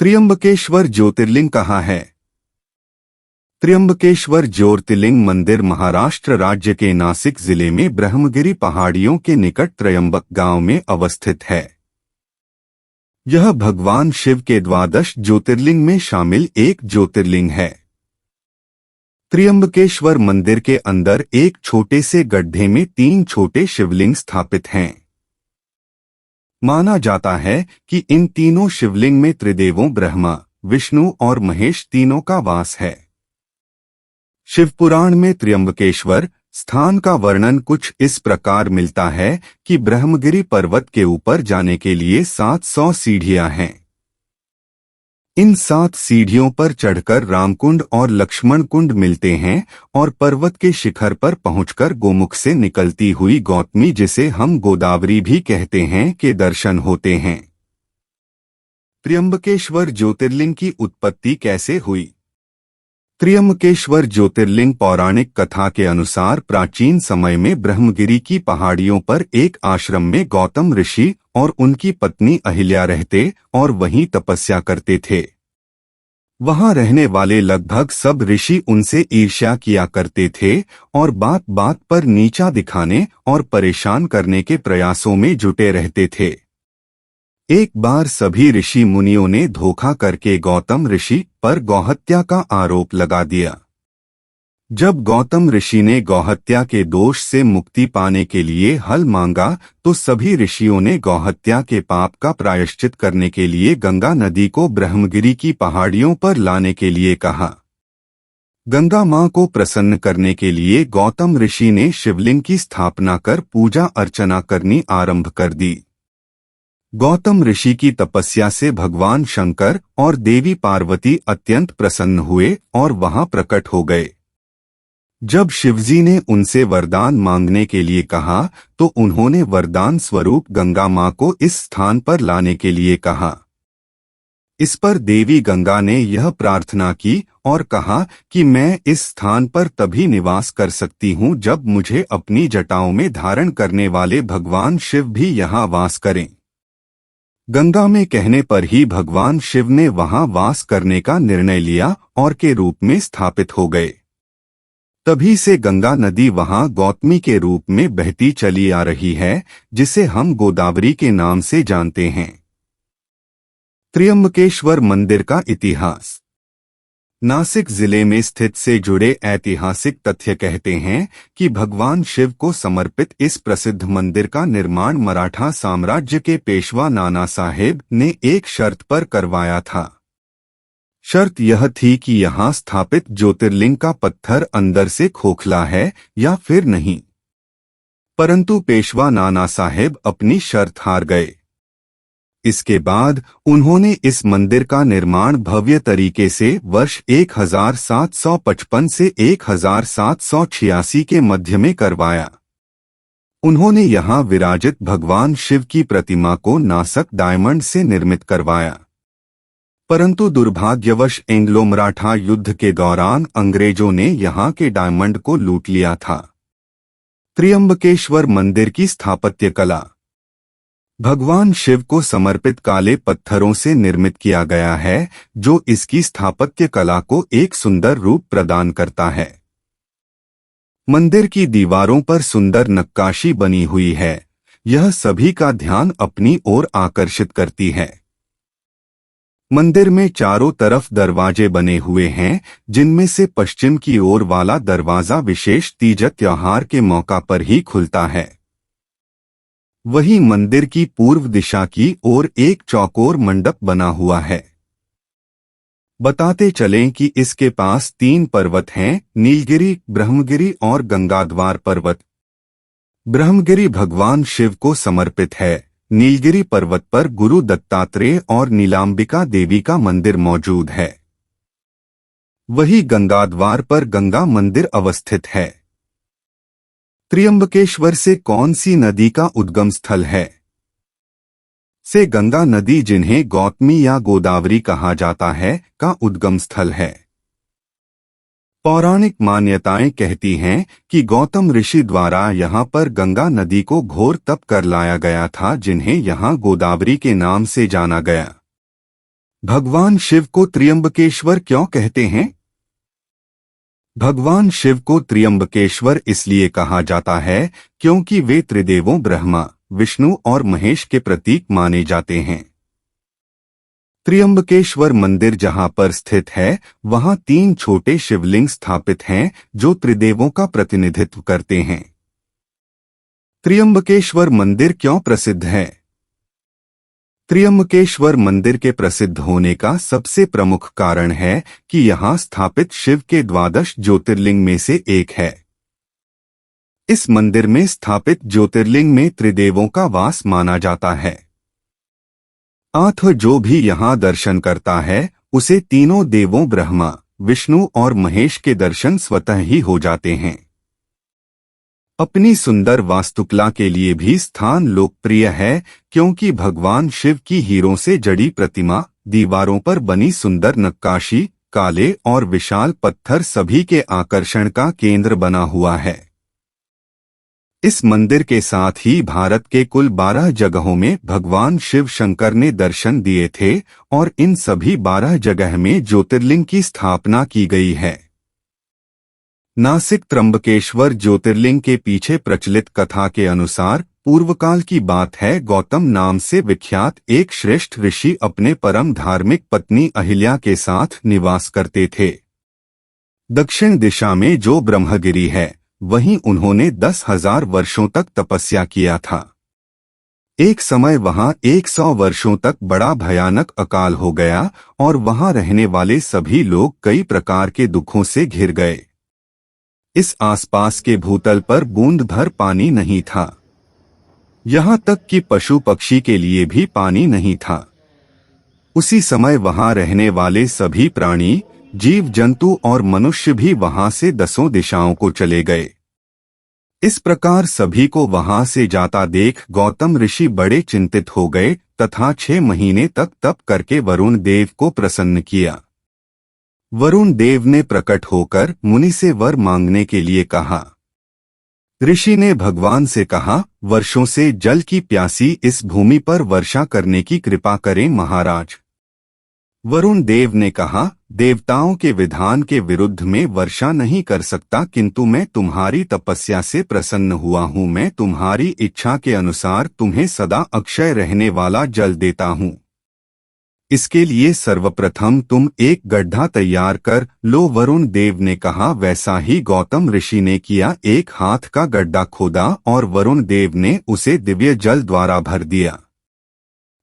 त्र्यंबकेश्वर ज्योतिर्लिंग कहाँ है? त्र्यंबकेश्वर ज्योतिर्लिंग मंदिर महाराष्ट्र राज्य के नासिक जिले में ब्रह्मगिरी पहाड़ियों के निकट त्र्यंबक गांव में अवस्थित है। यह भगवान शिव के द्वादश ज्योतिर्लिंग में शामिल एक ज्योतिर्लिंग है। त्र्यंबकेश्वर मंदिर के अंदर एक छोटे से गड्ढे में 3 छोटे शिवलिंग स्थापित हैं। माना जाता है कि इन तीनों शिवलिंग में त्रिदेवों ब्रह्मा, विष्णु और महेश तीनों का वास है। शिवपुराण में त्र्यंबकेश्वर स्थान का वर्णन कुछ इस प्रकार मिलता है कि ब्रह्मगिरी पर्वत के ऊपर जाने के लिए 700 सीढ़ियां हैं। इन 7 सीढ़ियों पर चढ़कर रामकुंड और लक्ष्मण कुंड मिलते हैं और पर्वत के शिखर पर पहुंचकर गोमुख से निकलती हुई गौतमी, जिसे हम गोदावरी भी कहते हैं, के दर्शन होते हैं। त्र्यंबकेश्वर ज्योतिर्लिंग की उत्पत्ति कैसे हुई? त्र्यंबकेश्वर ज्योतिर्लिंग पौराणिक कथा के अनुसार प्राचीन समय में ब्रह्मगिरी की पहाड़ियों पर एक आश्रम में गौतम ऋषि और उनकी पत्नी अहिल्या रहते और वहीं तपस्या करते थे। वहां रहने वाले लगभग सब ऋषि उनसे ईर्ष्या किया करते थे और बात बात पर नीचा दिखाने और परेशान करने के प्रयासों में जुटे रहते थे। एक बार सभी ऋषि मुनियों ने धोखा करके गौतम ऋषि पर गौहत्या का आरोप लगा दिया। जब गौतम ऋषि ने गौहत्या के दोष से मुक्ति पाने के लिए हल मांगा तो सभी ऋषियों ने गौहत्या के पाप का प्रायश्चित करने के लिए गंगा नदी को ब्रह्मगिरी की पहाड़ियों पर लाने के लिए कहा। गंगा मां को प्रसन्न करने के लिए गौतम ऋषि ने शिवलिंग की स्थापना कर पूजा अर्चना करनी आरंभ कर दी। गौतम ऋषि की तपस्या से भगवान शंकर और देवी पार्वती अत्यंत प्रसन्न हुए और वहां प्रकट हो गए। जब शिवजी ने उनसे वरदान मांगने के लिए कहा तो उन्होंने वरदान स्वरूप गंगा मां को इस स्थान पर लाने के लिए कहा। इस पर देवी गंगा ने यह प्रार्थना की और कहा कि मैं इस स्थान पर तभी निवास कर सकती हूं जब मुझे अपनी जटाओं में धारण करने वाले भगवान शिव भी यहां वास करें। गंगा में कहने पर ही भगवान शिव ने वहां वास करने का निर्णय लिया और के रूप में स्थापित हो गए। तभी से गंगा नदी वहां गौतमी के रूप में बहती चली आ रही है, जिसे हम गोदावरी के नाम से जानते हैं। त्र्यंबकेश्वर मंदिर का इतिहास। नासिक जिले में स्थित से जुड़े ऐतिहासिक तथ्य कहते हैं कि भगवान शिव को समर्पित इस प्रसिद्ध मंदिर का निर्माण मराठा साम्राज्य के पेशवा नाना साहेब ने एक शर्त पर करवाया था। शर्त यह थी कि यहाँ स्थापित ज्योतिर्लिंग का पत्थर अंदर से खोखला है या फिर नहीं। परंतु पेशवा नाना साहेब अपनी शर्त हार गए। इसके बाद उन्होंने इस मंदिर का निर्माण भव्य तरीके से वर्ष 1755 से 1786 के मध्य में करवाया। उन्होंने यहाँ विराजित भगवान शिव की प्रतिमा को नासक डायमंड से निर्मित करवाया। परंतु दुर्भाग्यवश एंग्लो मराठा युद्ध के दौरान अंग्रेजों ने यहाँ के डायमंड को लूट लिया था। त्र्यंबकेश्वर मंदिर की स्थापत्य कला। भगवान शिव को समर्पित काले पत्थरों से निर्मित किया गया है, जो इसकी स्थापत्य कला को एक सुंदर रूप प्रदान करता है। मंदिर की दीवारों पर सुंदर नक्काशी बनी हुई है। यह सभी का ध्यान अपनी ओर आकर्षित करती है। मंदिर में चारों तरफ दरवाजे बने हुए हैं, जिनमें से पश्चिम की ओर वाला दरवाजा विशेष तीज त्योहार के मौका पर ही खुलता है। वहीं मंदिर की पूर्व दिशा की ओर एक चौकोर मंडप बना हुआ है। बताते चलें कि इसके पास 3 पर्वत हैं, नीलगिरी, ब्रह्मगिरी और गंगाद्वार पर्वत। ब्रह्मगिरी भगवान शिव को समर्पित है। नीलगिरी पर्वत पर गुरु दत्तात्रेय और नीलांबिका देवी का मंदिर मौजूद है। वहीं गंगाद्वार पर गंगा मंदिर अवस्थित है। त्र्यंबकेश्वर से कौन सी नदी का उद्गम स्थल है? से गंगा नदी, जिन्हें गौतमी या गोदावरी कहा जाता है, का उद्गम स्थल है। पौराणिक मान्यताएं कहती हैं कि गौतम ऋषि द्वारा यहाँ पर गंगा नदी को घोर तप कर लाया गया था, जिन्हें यहाँ गोदावरी के नाम से जाना गया। भगवान शिव को त्र्यंबकेश्वर क्यों कहते हैं? भगवान शिव को त्र्यंबकेश्वर इसलिए कहा जाता है क्योंकि वे त्रिदेवों ब्रह्मा, विष्णु और महेश के प्रतीक माने जाते हैं। त्र्यंबकेश्वर मंदिर जहां पर स्थित है, वहां 3 छोटे शिवलिंग स्थापित हैं जो त्रिदेवों का प्रतिनिधित्व करते हैं। त्र्यंबकेश्वर मंदिर क्यों प्रसिद्ध है? त्र्यंबकेश्वर मंदिर के प्रसिद्ध होने का सबसे प्रमुख कारण है कि यहां स्थापित शिव के 12 ज्योतिर्लिंग में से एक है। इस मंदिर में स्थापित ज्योतिर्लिंग में त्रिदेवों का वास माना जाता है। जो भी यहां दर्शन करता है उसे तीनों देवों ब्रह्मा, विष्णु और महेश के दर्शन स्वतः ही हो जाते हैं। अपनी सुंदर वास्तुकला के लिए भी स्थान लोकप्रिय है क्योंकि भगवान शिव की हीरों से जड़ी प्रतिमा, दीवारों पर बनी सुंदर नक्काशी, काले और विशाल पत्थर सभी के आकर्षण का केंद्र बना हुआ है। इस मंदिर के साथ ही भारत के कुल 12 जगहों में भगवान शिव शंकर ने दर्शन दिए थे और इन सभी 12 जगह में ज्योतिर्लिंग की स्थापना की गई है। नासिक त्र्यंबकेश्वर ज्योतिर्लिंग के पीछे प्रचलित कथा के अनुसार पूर्वकाल की बात है। गौतम नाम से विख्यात एक श्रेष्ठ ऋषि अपने परम धार्मिक पत्नी अहिल्या के साथ निवास करते थे। दक्षिण दिशा में जो ब्रह्मगिरी है, वहीं उन्होंने 10,000 वर्षों तक तपस्या किया था। एक समय वहां 100 वर्षों तक बड़ा भयानक अकाल हो गया और वहां रहने वाले सभी लोग कई प्रकार के दुखों से घिर गए। इस आसपास के भूतल पर बूंद भर पानी नहीं था, यहाँ तक कि पशु पक्षी के लिए भी पानी नहीं था। उसी समय वहां रहने वाले सभी प्राणी, जीव जंतु और मनुष्य भी वहां से 10 दिशाओं को चले गए। इस प्रकार सभी को वहां से जाता देख गौतम ऋषि बड़े चिंतित हो गए तथा 6 महीने तक तप करके वरुण देव को प्रसन्न किया। वरुण देव ने प्रकट होकर मुनि से वर मांगने के लिए कहा। ऋषि ने भगवान से कहा, वर्षों से जल की प्यासी इस भूमि पर वर्षा करने की कृपा करें महाराज। वरुण देव ने कहा, देवताओं के विधान के विरुद्ध में वर्षा नहीं कर सकता, किंतु मैं तुम्हारी तपस्या से प्रसन्न हुआ हूँ। मैं तुम्हारी इच्छा के अनुसार तुम्हें सदा अक्षय रहने वाला जल देता हूँ। इसके लिए सर्वप्रथम तुम एक गड्ढा तैयार कर लो। वरुण देव ने कहा। वैसा ही गौतम ऋषि ने किया। एक हाथ का गड्ढा खोदा और वरुण देव ने उसे दिव्य जल द्वारा भर दिया।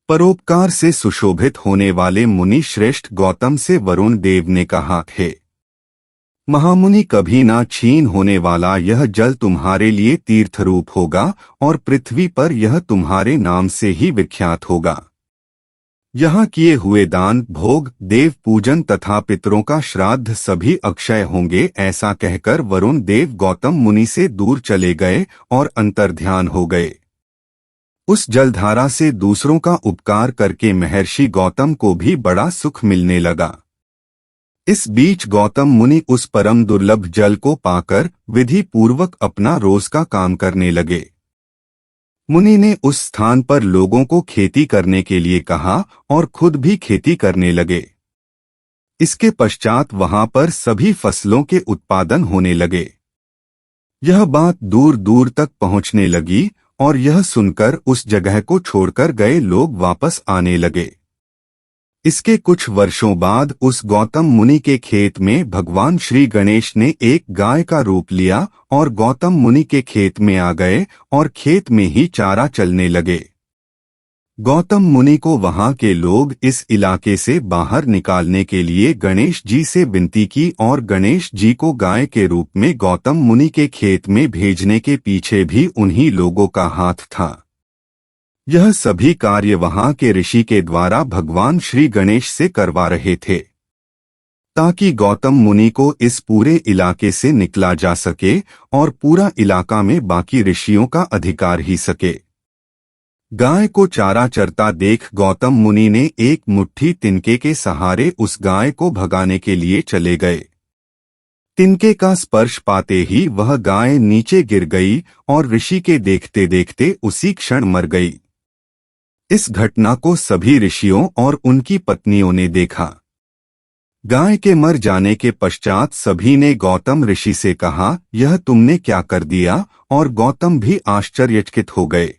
परोपकार से सुशोभित होने वाले मुनि श्रेष्ठ गौतम से वरुण देव ने कहा, हे महामुनि, कभी ना छीन होने वाला यह जल तुम्हारे लिए तीर्थरूप होगा और पृथ्वी पर यह तुम्हारे नाम से ही विख्यात होगा। यहाँ किए हुए दान, भोग, देव पूजन तथा पितरों का श्राद्ध सभी अक्षय होंगे। ऐसा कहकर वरुण देव गौतम मुनि से दूर चले गए और अंतर्ध्यान हो गए। उस जलधारा से दूसरों का उपकार करके महर्षि गौतम को भी बड़ा सुख मिलने लगा। इस बीच गौतम मुनि उस परम दुर्लभ जल को पाकर विधि पूर्वक अपना रोज का काम करने लगे। मुनि ने उस स्थान पर लोगों को खेती करने के लिए कहा और खुद भी खेती करने लगे। इसके पश्चात वहां पर सभी फसलों के उत्पादन होने लगे। यह बात दूर दूर तक पहुंचने लगी और यह सुनकर उस जगह को छोड़कर गए लोग वापस आने लगे। इसके कुछ वर्षों बाद उस गौतम मुनि के खेत में भगवान श्री गणेश ने एक गाय का रूप लिया और गौतम मुनि के खेत में आ गए और खेत में ही चारा चलने लगे। गौतम मुनि को वहां के लोग इस इलाके से बाहर निकालने के लिए गणेश जी से विनती की और गणेश जी को गाय के रूप में गौतम मुनि के खेत में भेजने के पीछे भी उन्हीं लोगों का हाथ था। यह सभी कार्य वहां के ऋषि के द्वारा भगवान श्री गणेश से करवा रहे थे, ताकि गौतम मुनि को इस पूरे इलाके से निकला जा सके और पूरा इलाका में बाकी ऋषियों का अधिकार ही सके। गाय को चारा चरता देख गौतम मुनि ने एक मुट्ठी तिनके के सहारे उस गाय को भगाने के लिए चले गए। तिनके का स्पर्श पाते ही वह गाय नीचे गिर गई और ऋषि के देखते देखते उसी क्षण मर गई। इस घटना को सभी ऋषियों और उनकी पत्नियों ने देखा। गाय के मर जाने के पश्चात सभी ने गौतम ऋषि से कहा, यह तुमने क्या कर दिया, और गौतम भी आश्चर्यचकित हो गए।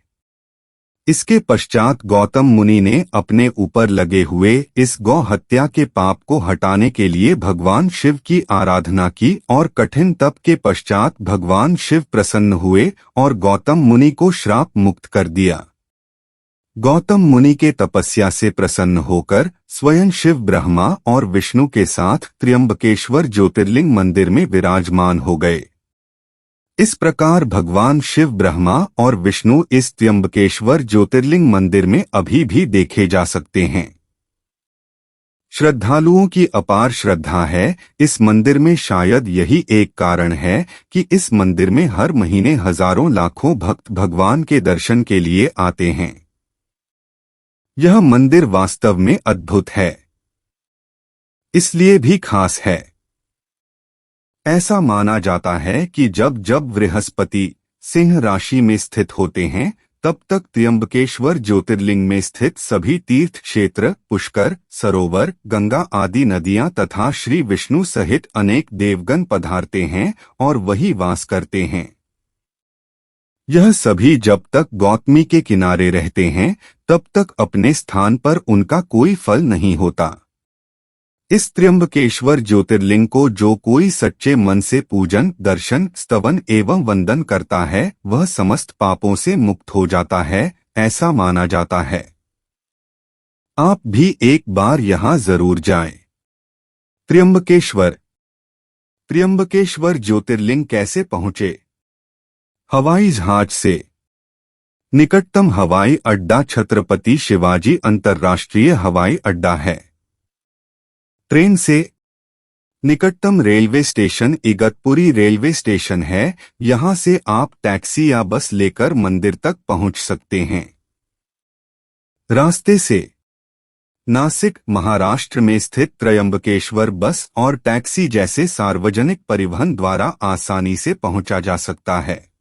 इसके पश्चात गौतम मुनि ने अपने ऊपर लगे हुए इस गौ हत्या के पाप को हटाने के लिए भगवान शिव की आराधना की और कठिन तप के पश्चात भगवान शिव प्रसन्न हुए और गौतम मुनि को श्राप मुक्त कर दिया। गौतम मुनि के तपस्या से प्रसन्न होकर स्वयं शिव ब्रह्मा और विष्णु के साथ त्र्यंबकेश्वर ज्योतिर्लिंग मंदिर में विराजमान हो गए। इस प्रकार भगवान शिव ब्रह्मा और विष्णु इस त्र्यंबकेश्वर ज्योतिर्लिंग मंदिर में अभी भी देखे जा सकते हैं। श्रद्धालुओं की अपार श्रद्धा है इस मंदिर में। शायद यही एक कारण है कि इस मंदिर में हर महीने हजारों लाखों भक्त भगवान के दर्शन के लिए आते हैं। यह मंदिर वास्तव में अद्भुत है, इसलिए भी खास है। ऐसा माना जाता है कि जब जब बृहस्पति सिंह राशि में स्थित होते हैं तब तक त्र्यंबकेश्वर ज्योतिर्लिंग में स्थित सभी तीर्थ क्षेत्र, पुष्कर, सरोवर, गंगा आदि नदियां तथा श्री विष्णु सहित अनेक देवगण पधारते हैं और वही वास करते हैं। यह सभी जब तक गौतमी के किनारे रहते हैं तब तक अपने स्थान पर उनका कोई फल नहीं होता। इस त्र्यंबकेश्वर ज्योतिर्लिंग को जो कोई सच्चे मन से पूजन, दर्शन, स्तवन एवं वंदन करता है वह समस्त पापों से मुक्त हो जाता है, ऐसा माना जाता है। आप भी एक बार यहां जरूर जाएं। त्र्यंबकेश्वर। त्र्यंबकेश्वर ज्योतिर्लिंग कैसे पहुंचे? हवाई जहाज से। निकटतम हवाई अड्डा छत्रपति शिवाजी अंतर्राष्ट्रीय हवाई अड्डा है। ट्रेन से। निकटतम railway station Igatpuri railway station है। यहां से आप टैक्सी या बस लेकर मंदिर तक पहुंच सकते हैं। रास्ते से। नासिक, महाराष्ट्र में स्थित त्र्यंबकेश्वर बस और टैक्सी जैसे सार्वजनिक परिवहन द्वारा आसानी से पहुंचा जा सकता है।